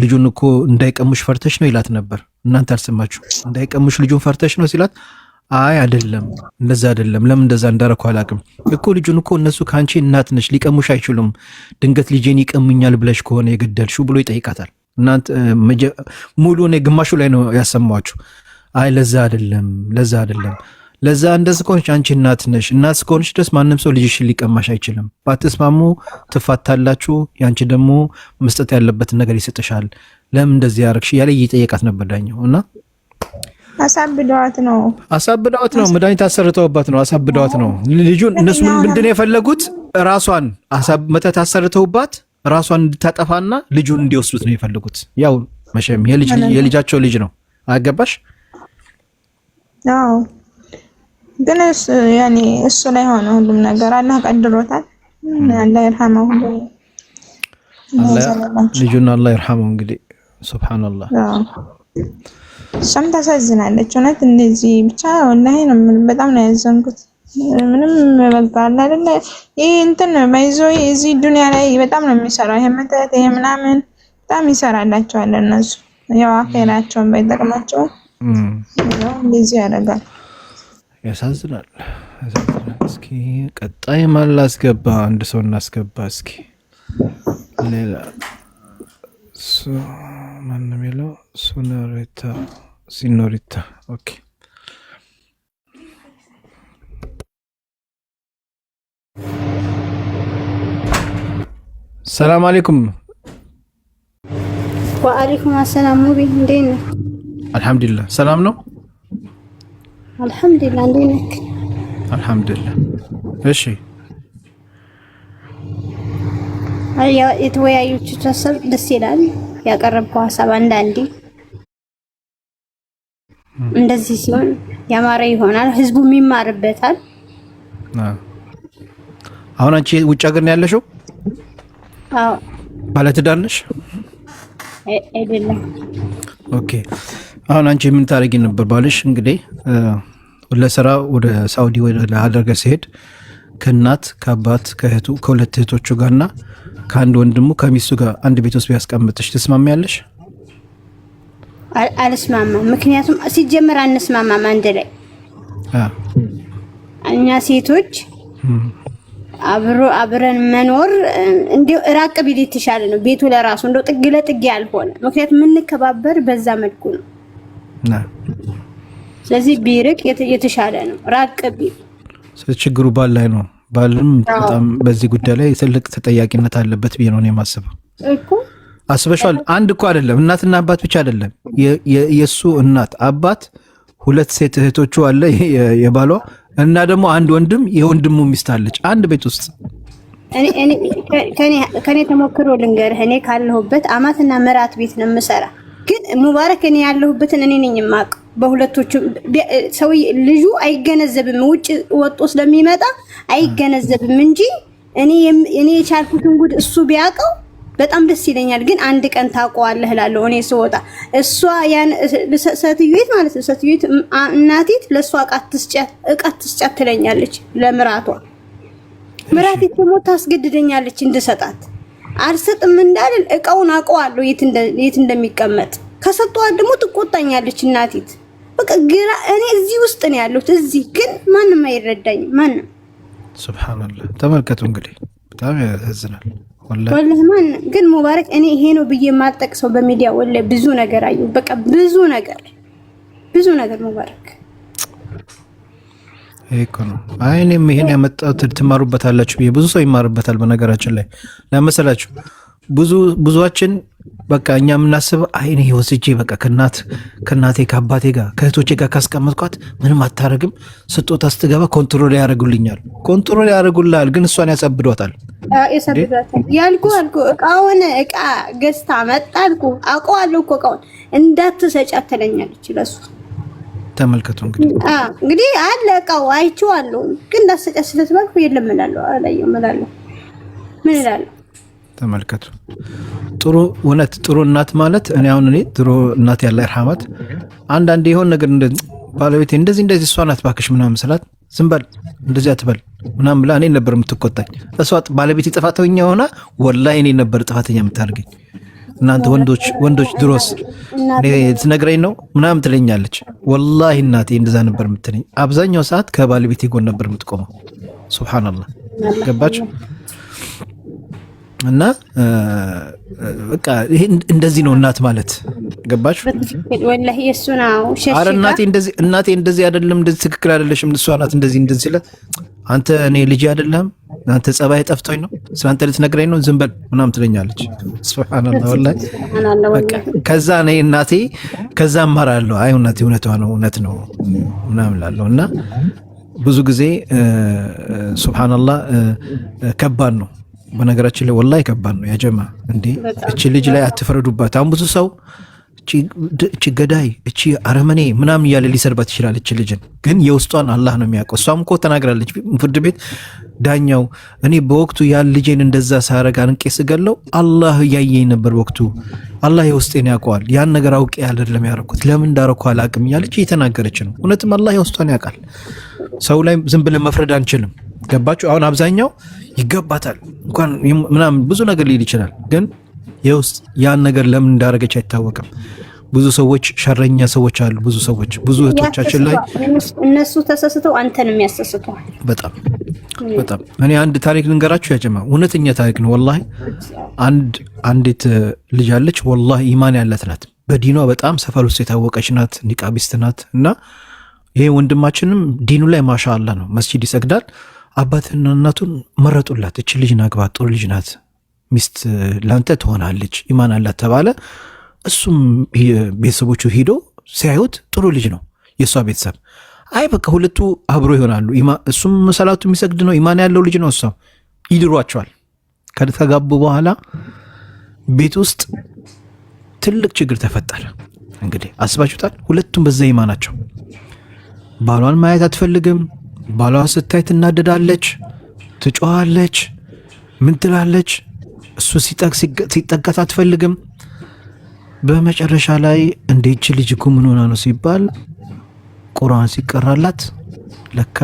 ልጁን እኮ እንዳይቀሙሽ ፈርተሽ ነው ይላት ነበር። እናንተ አልሰማችሁ? እንዳይቀሙሽ ልጁን ፈርተሽ ነው ሲላት፣ አይ አይደለም፣ እንደዛ አይደለም። ለምን እንደዛ እንዳረኩ አላውቅም እኮ ልጁን እኮ እነሱ ከአንቺ እናት ነሽ፣ ሊቀሙሽ አይችሉም። ድንገት ልጄን ይቀሙኛል ብለሽ ከሆነ የገደልሽው ብሎ ይጠይቃታል። እናንተ ሙሉ እኔ ግማሹ ላይ ነው ያሰማችሁ። አይ ለዛ አይደለም። ለዛ እንደዚህ ከሆነች አንቺ እናት ነሽ። እናት እስከሆነች ድረስ ማንም ሰው ልጅሽን ሊቀማሽ አይችልም። ባትስማሙ ትፋታላችሁ። ያንቺ ደግሞ መስጠት ያለበትን ነገር ይሰጥሻል። ለምን እንደዚህ ያደርግሽ እያለ እየጠየቃት ነበር ዳኛው። እና አሳብደዋት ነው መድኃኒት አሰርተውባት ነው። አሳብደዋት ነው ልጁን። እነሱ ምንድን ነው የፈለጉት? ራሷን መተት አሰርተውባት ራሷን እንድታጠፋና ልጁን እንዲወስዱት ነው የፈለጉት። ያው መቼም የልጃቸው ልጅ ነው። አገባሽ? አዎ ግን ያኔ እሱ ላይ ሆነ ሁሉም ነገር አላህ ቀድሮታል። አላህ ይርሐመው ልጁን አላህ ይርሐመው። እንግዲህ ሱብሃንአላህ እሷም ታሳዝናለች እውነት። እንደዚህ ብቻ ወላሂ ነው በጣም ነው ያዘንኩት። ምንም በቃ አይደለ ይሄ እንትን ባይዞ እዚህ ዱንያ ላይ በጣም ነው የሚሰራው። ይሄ መተት ይሄ ምናምን በጣም ይሰራላቸዋል እነሱ ያው አኼራቸውን ባይጠቅማቸው እንደዚህ ያደርጋል። ያሳዝናል። እስኪ ቀጣይ ማን ላስገባ? አንድ ሰው እናስገባ እስኪ። ሌላ ማን ነው የሚለው? ሲኖሪታ ኦኬ። ሰላም አለይኩም። ወአለይኩም አሰላም። ሙቢ እንዴት ነህ? አልሐምዱሊላህ ሰላም ነው። አልሐምዱሊላህ እንዴት ነህ? አልሐምዱሊላህ። እሺ አያ የተወያዩት ሀሳብ ደስ ይላል። ያቀረብከው ሀሳብ አንዳንዴ እንደዚህ ሲሆን ያማረ ይሆናል፣ ህዝቡም ይማርበታል። አሁን አንቺ ውጭ ሀገር ነው ያለሽው? አዎ። ባለትዳር ነሽ? አይደለም። ኦኬ። አሁን አንቺ ምን ታደርጊ ነበር? ባልሽ እንግዲህ ለስራ ወደ ሳውዲ ወደ ሀገር ሲሄድ ከእናት ከአባት ከእህቱ ከሁለት እህቶቹ ጋርና ከአንድ ወንድሙ ከሚስቱ ጋር አንድ ቤት ውስጥ ቢያስቀምጥሽ ትስማሚያለሽ? አልስማማም። ምክንያቱም ሲጀመር አንስማማም አንድ ላይ እኛ ሴቶች አብረን መኖር እንዴው ራቅ ቢል የተሻለ ነው። ቤቱ ለራሱ እንደው ጥግ ለጥግ ያልሆነ ምክንያቱም የምንከባበር በዛ መልኩ ነው። ስለዚህ ቢርቅ የተሻለ ነው። ራቅ ቢል ችግሩ ባል ላይ ነው። ባልም በጣም በዚህ ጉዳይ ላይ ትልቅ ተጠያቂነት አለበት ብዬ ነው የማስበው እኮ። አስበሻል? አንድ እኮ አይደለም እናትና አባት ብቻ አይደለም የሱ እናት አባት ሁለት ሴት እህቶቹ አለ የባሏ እና ደግሞ አንድ ወንድም የወንድሙ ሚስት አለች አንድ ቤት ውስጥ። ከኔ ተሞክሮ ልንገርህ። እኔ ካለሁበት አማትና ምራት ቤት ነው የምሰራ። ግን ሙባረክ እኔ ያለሁበትን እኔ ነኝ የማውቀው። በሁለቶቹ ሰው ልጁ አይገነዘብም፣ ውጭ ወጦ ስለሚመጣ አይገነዘብም እንጂ እኔ የቻልኩትን ጉድ እሱ ቢያውቀው በጣም ደስ ይለኛል። ግን አንድ ቀን ታውቀዋለህ እላለሁ እኔ ስወጣ። እሷ ያን ሰትዩት ማለት ነው ሰትዩት እናቲት ለሷ እቃ ትስጫት ትለኛለች ለምራቷ። ምራቴ ደግሞ ታስገድደኛለች እንድሰጣት። አልሰጥም እንዳልል እቃውን አውቀዋለሁ የት እንደሚቀመጥ። ከሰጠዋት ደግሞ ትቆጣኛለች እናቲት። በቃ ግራ እኔ እዚህ ውስጥ ነው ያለሁት። እዚህ ግን ማንም አይረዳኝም ማንም። ሱብሃንአላህ። ተመልከቱ እንግዲህ በጣም ያሳዝናል። ወላሂ ማን ግን ሙባረክ እኔ ይሄ ነው ብዬ የማልጠቅሰው በሚዲያ ወላሂ ብዙ ነገር አየሁ። በቃ ብዙ ነገር ሙባረክ እኮ ነው። አይ እኔም ይሄን ያመጣሁት ትማሩበታላችሁ ብዬ ብዙ ሰው ይማርበታል። በነገራችን ላይ ለመሰላችሁ ብዙዋችን በቃ እኛ የምናስበው አይ እኔ ወስጄ በቃ ከእናቴ ከአባቴ ጋር ከእህቶቼ ጋር ካስቀመጥኳት ምንም አታረግም፣ ስጦታ ስትገባ ኮንትሮል ያደርጉልኛል። ኮንትሮል ያደርጉልሃል፣ ግን እሷን ያሳብዷታል። ያልኩ እቃ ገዝታ መጣልኩ አውቀዋለሁ እኮ እቃውን እንዳትሰጫት ትለኛለች ለሱ። ተመልከቱ እንግዲህ አለ እቃው አይቼዋለሁ፣ ግን እንዳትሰጫት ስለተባልኩ የለም እላለሁ። አላየሁም እላለሁ። ምን እላለሁ? ተመልከቱ ጥሩ እናት ማለት እኔ ጥሩ እናት ያለ ይርሐማት። አንዳንዴ የሆነ ነገር ባለቤቴ እንደዚህ እሷ ናት እባክሽ ምናምን ስላት ዝም በል እንደዚህ አትበል ምናምን ብላ እኔ ነበር የምትቆጣኝ። እሷ ባለቤቴ ጥፋተኛ ሆና ወላሂ እኔ ነበር ጥፋተኛ የምታደርገኝ። እናንተ ወንዶች ድሮስ እኔ ትነግረኝ ነው ምናምን ትለኛለች። ወላሂ እናቴ እንደዛ ነበር የምትለኝ። አብዛኛው ሰዓት ከባለቤቴ ጎን ነበር የምትቆመው። ሱብሃንአላህ። ገባችሁ? እና በቃ ይሄ እንደዚህ ነው እናት ማለት። ገባችሁ? ወላሂ እሱ ነው ሸሽካ። አረ እናቴ እንደዚህ አይደለም፣ እንደዚህ ትክክል አይደለሽም፣ እሷ ናት እንደዚህ ሲላት አንተ እኔ ልጅ አይደለም አንተ ጸባይ ጠፍቶኝ ነው ስለአንተ ልትነግረኝ ነው ዝም በል ምናምን ትለኛለች። ሱብሃንአላህ ወላሂ በቃ ከዛ እኔ እናቴ ከዛ አማራለሁ። አይ እናቴ እውነት ነው ምናምን እላለሁ። እና ብዙ ጊዜ ሱብሃንአላህ ከባድ ነው በነገራችን ላይ ወላሂ ከባድ ነው። ያጀማ እንዴ እቺ ልጅ ላይ አትፈረዱባት። አሁን ብዙ ሰው እቺ ገዳይ እቺ አረመኔ ምናምን እያለ ሊሰርባት ይችላል። እቺ ልጅን ግን የውስጧን አላህ ነው የሚያውቀው። እሷም እኮ ተናግራለች ፍርድ ቤት ዳኛው እኔ በወቅቱ ያን ልጄን እንደዛ ሳረግ አንቄ ስገለው አላህ እያየኝ ነበር በወቅቱ አላህ የውስጤን ያውቀዋል። ያን ነገር አውቄ አይደለም ያደረኩት ለምን እንዳረኩ አላቅም እያለች እየተናገረች ነው። እውነትም አላህ የውስጧን ያውቃል። ሰው ላይ ዝም ብለን መፍረድ አንችልም። ገባችሁ? አሁን አብዛኛው ይገባታል እንኳን ምናምን ብዙ ነገር ሊል ይችላል ግን የውስጥ ያን ነገር ለምን እንዳረገች አይታወቅም። ብዙ ሰዎች ሸረኛ ሰዎች አሉ። ብዙ ሰዎች ብዙ እህቶቻችን ላይ እነሱ ተሰስተው አንተን የሚያሰስተው በጣም እኔ አንድ ታሪክ ልንገራችሁ ያጀማ እውነተኛ ታሪክ ነው ወላሂ። አንዲት ልጅ አለች ወላሂ ኢማን ያላት ናት። በዲኗ በጣም ሰፈር ውስጥ የታወቀች ናት። ኒቃቢስት ናት። እና ይሄ ወንድማችንም ዲኑ ላይ ማሻአላህ ነው። መስጂድ ይሰግዳል። አባትና እናቱን መረጡላት። እቺ ልጅ ናግባት ጥሩ ልጅ ናት ሚስት ላንተ ትሆናለች ኢማን አላት ተባለ። እሱም ቤተሰቦቹ ሄዶ ሲያዩት ጥሩ ልጅ ነው የእሷ ቤተሰብ። አይ በቃ ሁለቱ አብሮ ይሆናሉ። እሱም ሰላቱ የሚሰግድ ነው ኢማን ያለው ልጅ ነው። እሷም ይድሯቸዋል። ከተጋቡ በኋላ ቤት ውስጥ ትልቅ ችግር ተፈጠረ። እንግዲህ አስባችሁታል። ሁለቱም በዛ ኢማናቸው ባሏን ማየት አትፈልግም። ባሏ ስታይ ትናደዳለች፣ ትጮኻለች፣ ምን ትላለች። እሱ ሲጠጋት አትፈልግም። በመጨረሻ ላይ እንዴች ልጅ እኮ ምን ሆና ነው ሲባል ቁርአን ሲቀራላት ለካ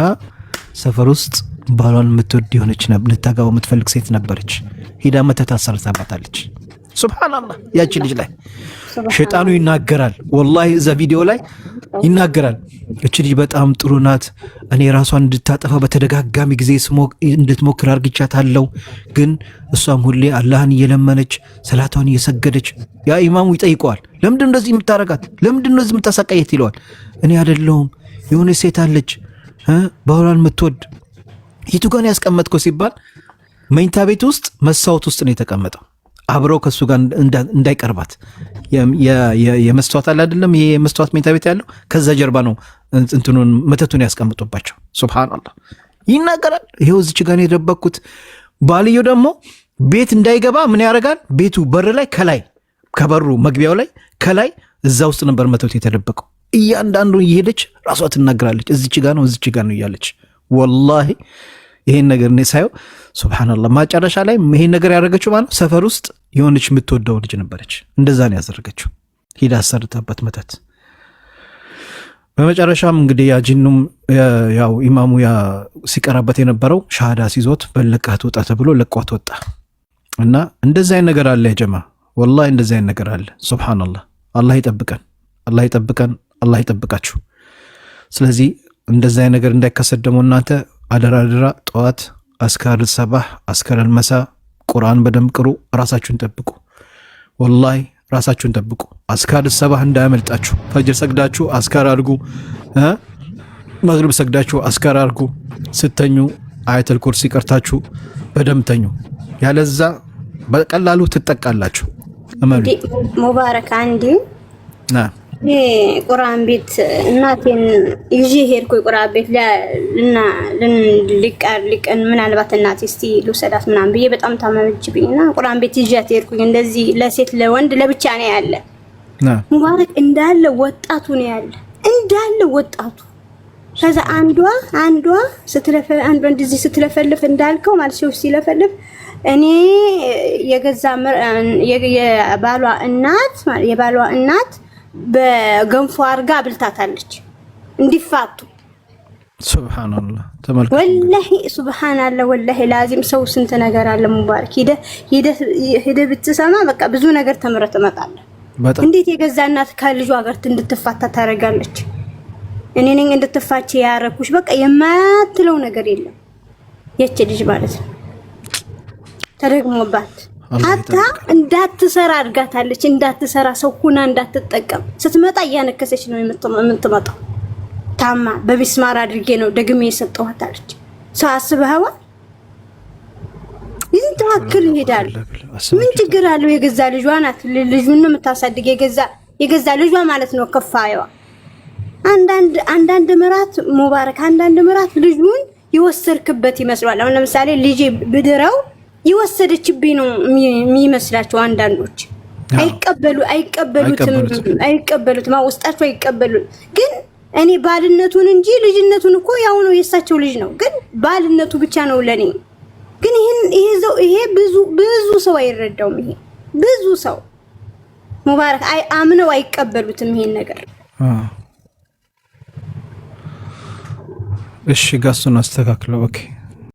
ሰፈር ውስጥ ባሏን የምትወድ የሆነች ልታገባው የምትፈልግ ሴት ነበረች። ሂዳ መተት አሰርታባታለች። ሱብሃንአላህ ያቺ ልጅ ላይ ሸይጣኑ ይናገራል። ወላሂ እዛ ቪዲዮ ላይ ይናገራል። እቺ ልጅ በጣም ጥሩ ናት። እኔ ራሷን እንድታጠፋ በተደጋጋሚ ጊዜ እንድትሞክር አርግቻታለሁ። ግን እሷም ሁሌ አላህን እየለመነች ሰላቷን እየሰገደች ያ ኢማሙ ይጠይቀዋል። ለምንድን እንደዚህ የምታረጋት? ለምንድን እንደዚህ የምታሰቃየት? ይለዋል። እኔ አይደለሁም የሆነ ሴት አለች ባሏን የምትወድ። የቱ ጋር ያስቀመጥከው ሲባል መኝታ ቤት ውስጥ መስታወት ውስጥ ነው የተቀመጠው። አብረው ከሱ ጋር እንዳይቀርባት የመስተዋት አለ አይደለም? ይሄ የመስተዋት መኝታ ቤት ያለው ከዛ ጀርባ ነው እንትኑን መተቱን ያስቀምጡባቸው። ሱብሃንአላህ ይናገራል። ይሄው እዚች ጋር ነው የደበቅኩት። ባልየው ደግሞ ቤት እንዳይገባ ምን ያደርጋል? ቤቱ በር ላይ ከላይ ከበሩ መግቢያው ላይ ከላይ እዛ ውስጥ ነበር መተቱ የተደበቀው። እያንዳንዱ እየሄደች ራሷ ትናገራለች። እዚች ጋር ነው እዚች ጋር ነው እያለች ወላሂ ይሄን ነገር እኔ ሳየው ሱብሃንአላህ። ማጨረሻ ላይ ይሄን ነገር ያደረገችው ማለት ሰፈር ውስጥ የሆነች የምትወደው ልጅ ነበረች። እንደዛ ነው ያደረገችው። ሂዳ አሰርታበት መተት። በመጨረሻም እንግዲህ ያ ጂኑም ያው ኢማሙ ያ ሲቀራበት የነበረው ሻሃዳ ሲዞት በለቃት ወጣ ተብሎ ለቋት ወጣ። እና እንደዛ አይነት ነገር አለ ጀማ ወላሂ እንደዛ አይነት ነገር አለ። ሱብሃንአላህ። አላህ ይጠብቀን፣ አላህ ይጠብቀን፣ አላህ ይጠብቃችሁ። ስለዚህ እንደዛ አይነት ነገር እንዳይከሰት ደግሞ እናንተ አደራ ጠዋት አስካር ሰባህ አስካር አልመሳ ቁርአን በደንብ ቅሩ። ራሳችሁን ጠብቁ። ወላሂ ራሳችሁን ጠብቁ። አስካር ሰባህ እንዳያመልጣችሁ። ፈጅር ሰግዳችሁ አስካር አድርጉ። መግሪብ ሰግዳችሁ አስካር አድርጉ። ስተኙ አያተል ኩርሲ ቀርታችሁ በደንብ ተኙ። ያለዛ በቀላሉ ትጠቃላችሁ። እመኑ። ሙባረክ አንዲ ቁርአን ቤት እናቴን ይዤ ሄድኩ። ቁርአን ቤት ለና ሊቀን ምናልባት እናቴ እስቲ ልውሰዳት ምናምን ብዬ በጣም ታመመችብኝና ቁርአን ቤት ይዣት ሄድኩኝ። እንደዚህ ለሴት ለወንድ ለብቻ ነው ያለ። ሙባረክ እንዳለ ወጣቱ ነው ያለ እንዳለ ወጣቱ። ከዛ አንዷ እንደዚህ ስትለፈልፍ እንዳልከው ማለት ነው ሲለፈልፍ እኔ የባሏ እናት በገንፎ አርጋ አብልታታለች እንዲፋቱ። ሱብሃንአላህ ተመልከቱ። ወላሂ ሱብሃንአላህ ወላሂ ላዚም ሰው ስንት ነገር አለ። ሙባረክ ሄደ ብትሰማ በቃ ብዙ ነገር ተምረህ ትመጣለህ። እንዴት የገዛ እናት ከልጇ ጋር እንድትፋታ ታደርጋለች? እኔ ነኝ እንድትፋች ያረኩሽ። በቃ የማትለው ነገር የለም የች ልጅ ማለት ነው። ተደግሞባት ሀታ እንዳትሰራ አድርጋታለች። እንዳትሰራ ሰው ሁና እንዳትጠቀም ስትመጣ እያነከሰች ነው የምትመጣው። ታማ በቢስማር አድርጌ ነው ደግሜ የሰጠኋት አለች። ሰው አስበኸዋል? ይህን ተዋክል ይሄዳል። ምን ችግር አለው? የገዛ ልጇ ናት። ልጁን ነው የምታሳድግ። የገዛ ልጇ ማለት ነው ከፋይዋ። አንዳንድ ምራት ሙባረክ አንዳንድ ምራት ልጁን ይወሰድክበት ይመስላል። አሁን ለምሳሌ ልጄ ብድረው ይወሰደችብኝ ነው የሚመስላቸው አንዳንዶች። አይቀበሉትም ውስጣቸው አይቀበሉ ግን እኔ ባልነቱን እንጂ ልጅነቱን እኮ ያው ነው የሳቸው ልጅ ነው ግን ባልነቱ ብቻ ነው ለኔ ግን ይሄ ብዙ ሰው አይረዳውም ይሄ ብዙ ሰው ሙባረክ አምነው አይቀበሉትም ይሄን ነገር እሺ ጋሱን አስተካክለው ኦኬ